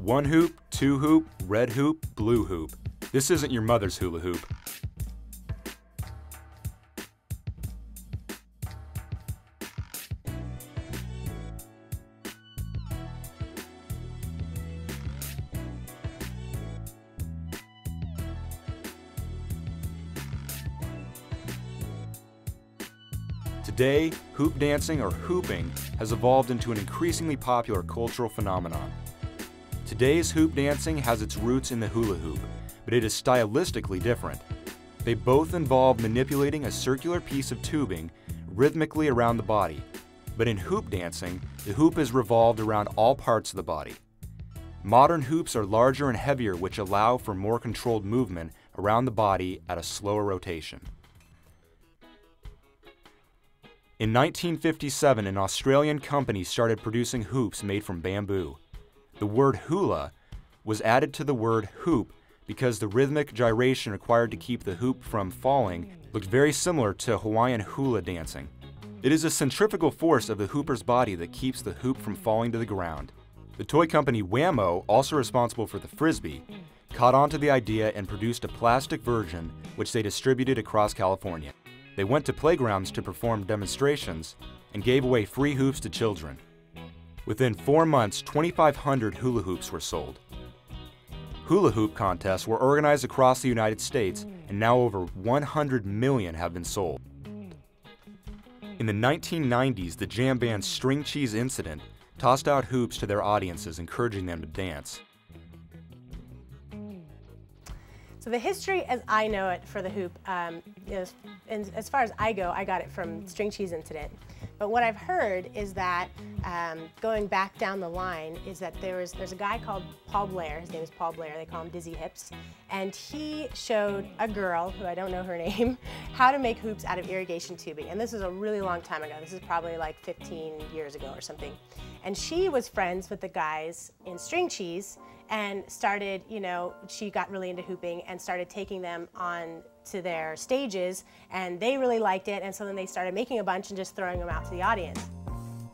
One hoop, two hoop, red hoop, blue hoop. This isn't your mother's hula hoop. Today, hoop dancing or hooping has evolved into an increasingly popular cultural phenomenon. Today's hoop dancing has its roots in the hula hoop, but it is stylistically different. They both involve manipulating a circular piece of tubing rhythmically around the body, but in hoop dancing, the hoop is revolved around all parts of the body. Modern hoops are larger and heavier, which allow for more controlled movement around the body at a slower rotation. In 1957, an Australian company started producing hoops made from bamboo. The word hula was added to the word hoop because the rhythmic gyration required to keep the hoop from falling looked very similar to Hawaiian hula dancing. It is a centrifugal force of the hooper's body that keeps the hoop from falling to the ground. The toy company Wham-O, also responsible for the Frisbee, caught on to the idea and produced a plastic version which they distributed across California. They went to playgrounds to perform demonstrations and gave away free hoops to children. Within 4 months, 2,500 hula hoops were sold. Hula hoop contests were organized across the United States, and now over 100 million have been sold. In the 1990s, the jam band String Cheese Incident tossed out hoops to their audiences, encouraging them to dance. So the history as I know it for the hoop is, and as far as I go, I got it from String Cheese Incident. But what I've heard is that going back down the line is that there's a guy called Paul Blair. His name is Paul Blair. They call him Dizzy Hips. And he showed a girl, who I don't know her name, how to make hoops out of irrigation tubing. And this is a really long time ago. This is probably like 15 years ago or something. And she was friends with the guys in String Cheese and started, she got really into hooping and started taking them on to their stages, and they really liked it, and so then they started making a bunch and just throwing them out to the audience.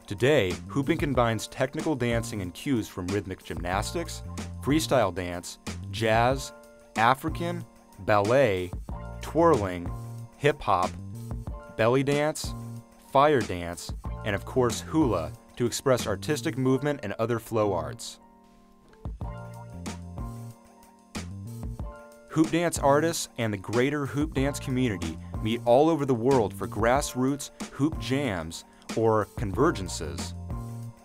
Today, hooping combines technical dancing and cues from rhythmic gymnastics, freestyle dance, jazz, African, ballet, twirling, hip-hop, belly dance, fire dance, and of course hula to express artistic movement and other flow arts. Hoop dance artists and the greater hoop dance community meet all over the world for grassroots hoop jams or convergences.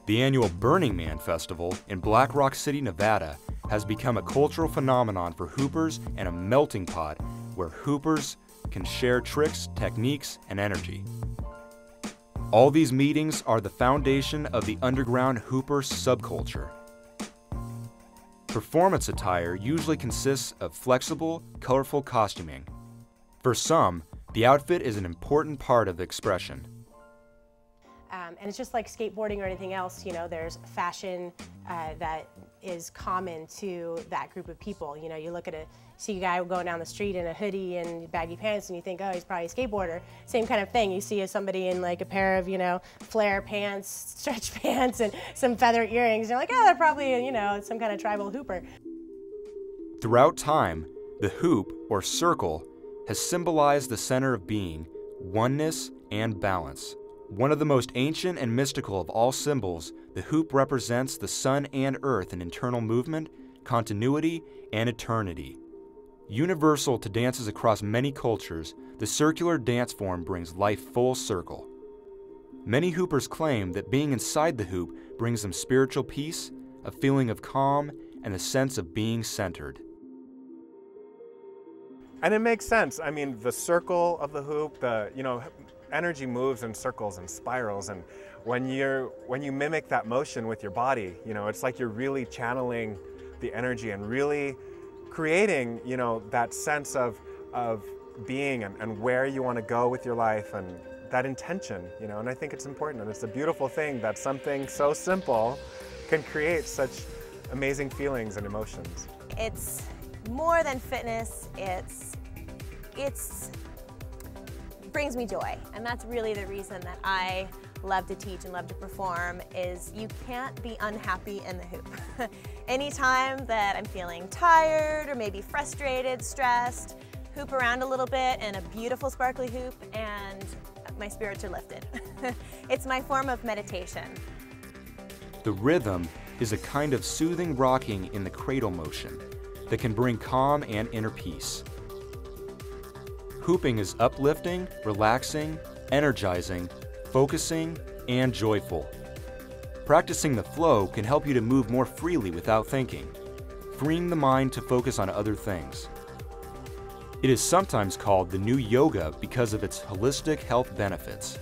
The annual Burning Man Festival in Black Rock City, Nevada has become a cultural phenomenon for hoopers and a melting pot where hoopers can share tricks, techniques, and energy. All these meetings are the foundation of the underground hooper subculture. Performance attire usually consists of flexible, colorful costuming. For some, the outfit is an important part of the expression. And it's just like skateboarding or anything else, there's fashion that is common to that group of people. You look at see a guy going down the street in a hoodie and baggy pants and you think, oh, he's probably a skateboarder. Same kind of thing. You see somebody in like a pair of, flare pants, stretch pants, and some feather earrings. You're like, oh, they're probably, some kind of tribal hooper. Throughout time, the hoop, or circle, has symbolized the center of being, oneness, and balance. One of the most ancient and mystical of all symbols, the hoop represents the sun and earth in internal movement, continuity, and eternity. Universal to dances across many cultures, the circular dance form brings life full circle. Many hoopers claim that being inside the hoop brings them spiritual peace, a feeling of calm, and a sense of being centered. And it makes sense. I mean, the circle of the hoop, energy moves in circles and spirals, and when you mimic that motion with your body, it's like you're really channeling the energy and really creating, that sense of being and where you want to go with your life and that intention, and I think it's important, and it's a beautiful thing that something so simple can create such amazing feelings and emotions. It's more than fitness, it brings me joy, and that's really the reason that I love to teach and love to perform is you can't be unhappy in the hoop. Anytime that I'm feeling tired or maybe frustrated, stressed, hoop around a little bit in a beautiful sparkly hoop and my spirits are lifted. It's my form of meditation. The rhythm is a kind of soothing rocking in the cradle motion that can bring calm and inner peace. Hooping is uplifting, relaxing, energizing, focusing, and joyful. Practicing the flow can help you to move more freely without thinking, freeing the mind to focus on other things. It is sometimes called the new yoga because of its holistic health benefits.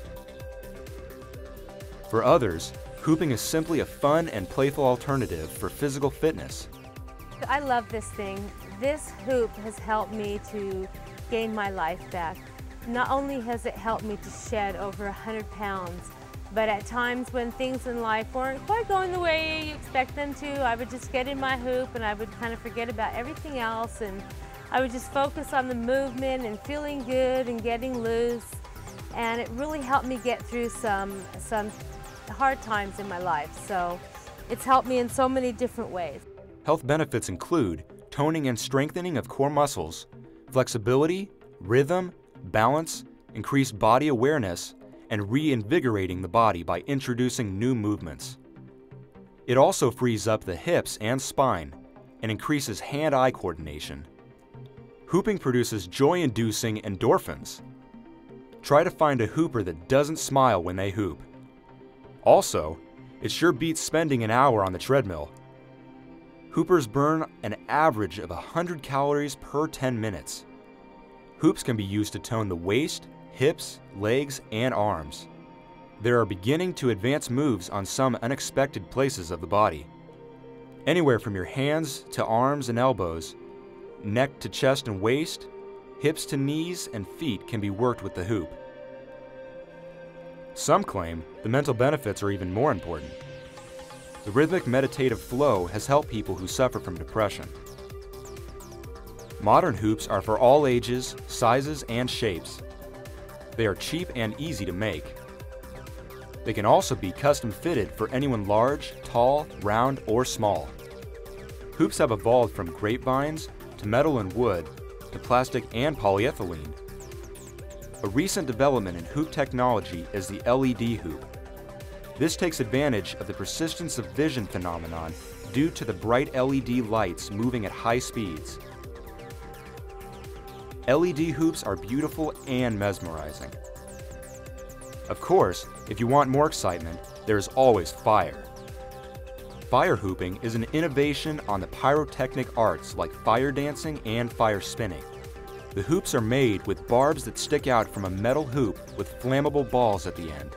For others, hooping is simply a fun and playful alternative for physical fitness. I love this thing. This hoop has helped me to gain my life back. Not only has it helped me to shed over 100 pounds, but at times when things in life weren't quite going the way you expect them to, I would just get in my hoop and I would kind of forget about everything else, and I would just focus on the movement and feeling good and getting loose. And it really helped me get through some hard times in my life. So it's helped me in so many different ways. Health benefits include toning and strengthening of core muscles, flexibility, rhythm, balance, increased body awareness, and reinvigorating the body by introducing new movements. It also frees up the hips and spine and increases hand-eye coordination. Hooping produces joy-inducing endorphins. Try to find a hooper that doesn't smile when they hoop. Also, it sure beats spending an hour on the treadmill. Hoopers burn an average of 100 calories per 10 minutes. Hoops can be used to tone the waist, hips, legs, and arms. There are beginning to advanced moves on some unexpected places of the body. Anywhere from your hands to arms and elbows, neck to chest and waist, hips to knees and feet can be worked with the hoop. Some claim the mental benefits are even more important. The rhythmic meditative flow has helped people who suffer from depression. Modern hoops are for all ages, sizes, and shapes. They are cheap and easy to make. They can also be custom fitted for anyone large, tall, round, or small. Hoops have evolved from grapevines to metal and wood to plastic and polyethylene. A recent development in hoop technology is the LED hoop. This takes advantage of the persistence of vision phenomenon due to the bright LED lights moving at high speeds. LED hoops are beautiful and mesmerizing. Of course, if you want more excitement, there is always fire. Fire hooping is an innovation on the pyrotechnic arts like fire dancing and fire spinning. The hoops are made with barbs that stick out from a metal hoop with flammable balls at the end.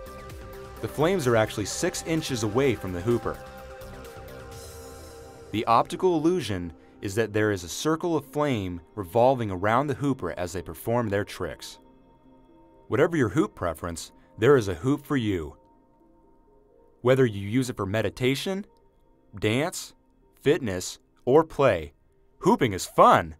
The flames are actually 6 inches away from the hooper. The optical illusion is that there is a circle of flame revolving around the hooper as they perform their tricks. Whatever your hoop preference, there is a hoop for you. Whether you use it for meditation, dance, fitness, or play, hooping is fun!